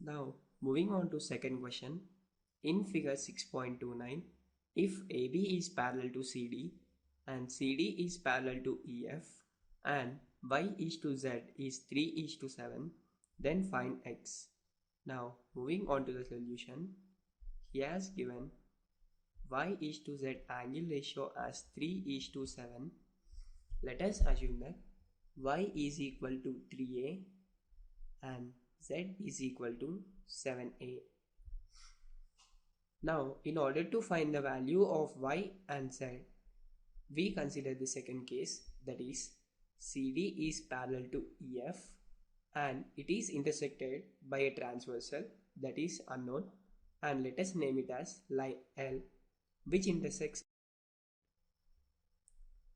Now moving on to second question. In figure 6.29, if AB is parallel to CD and CD is parallel to EF and Y is to Z is 3 is to 7, then find X. Now moving on to the solution, he has given Y is to Z angle ratio as 3 is to 7. Let us assume that Y is equal to 3A and Z is equal to 7A. Now, in order to find the value of Y and Z, we consider the second case, that is CD is parallel to EF and it is intersected by a transversal that is unknown, and let us name it as line L, which intersects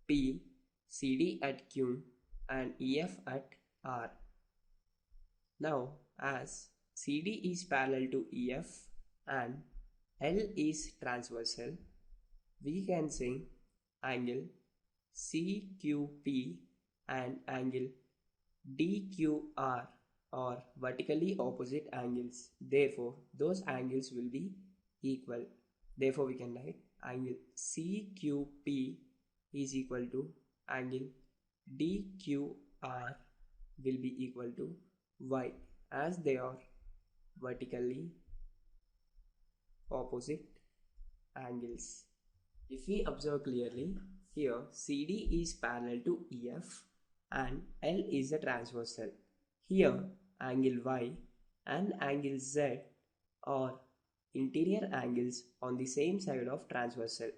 P, CD at Q and EF at R. Now, as CD is parallel to EF and L is transversal, we can say angle CQP and angle DQR are vertically opposite angles. Therefore, those angles will be equal. Therefore, we can write angle CQP is equal to angle DQR will be equal to Y, as they are vertically opposite angles. If we observe clearly, here CD is parallel to EF and L is a transversal. Here angle Y and angle Z are interior angles on the same side of transversal.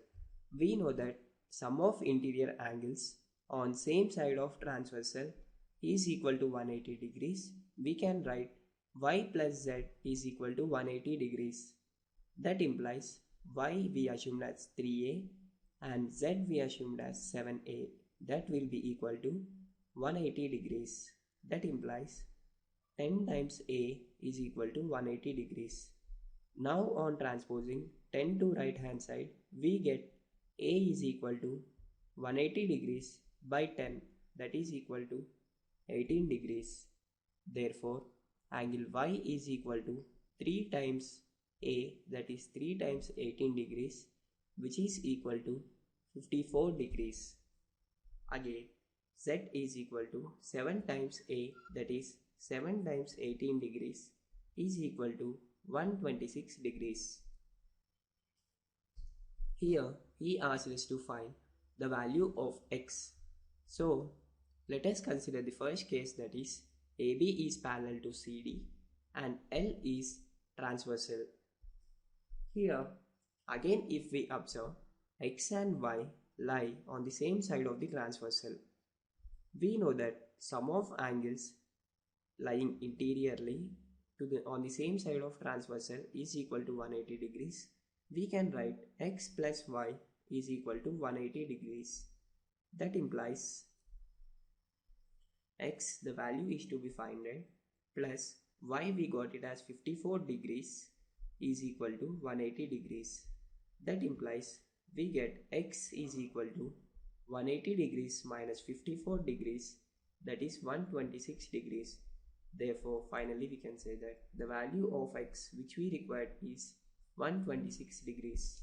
We know that sum of interior angles on same side of transversal is equal to 180 degrees. We can write Y plus Z is equal to 180 degrees. That implies Y we assumed as 3A and Z we assumed as 7A. That will be equal to 180 degrees. That implies 10 times A is equal to 180 degrees. Now on transposing 10 to right hand side, we get A is equal to 180 degrees by 10, that is equal to 18 degrees. Therefore, angle Y is equal to 3 times A, that is 3 times 18 degrees, which is equal to 54 degrees. Again, Z is equal to 7 times A, that is 7 times 18 degrees, is equal to 126 degrees. Here, he asks us to find the value of X. So, let us consider the first case, that is AB is parallel to CD and L is transversal. Here, again if we observe X and Y lie on the same side of the transversal, we know that sum of angles lying interiorly on the same side of transversal is equal to 180 degrees. We can write X plus Y is equal to 180 degrees. That implies X, the value is to be found, plus Y we got it as 54 degrees is equal to 180 degrees. That implies we get X is equal to 180 degrees minus 54 degrees, that is 126 degrees. Therefore, finally we can say that the value of X which we required is 126 degrees.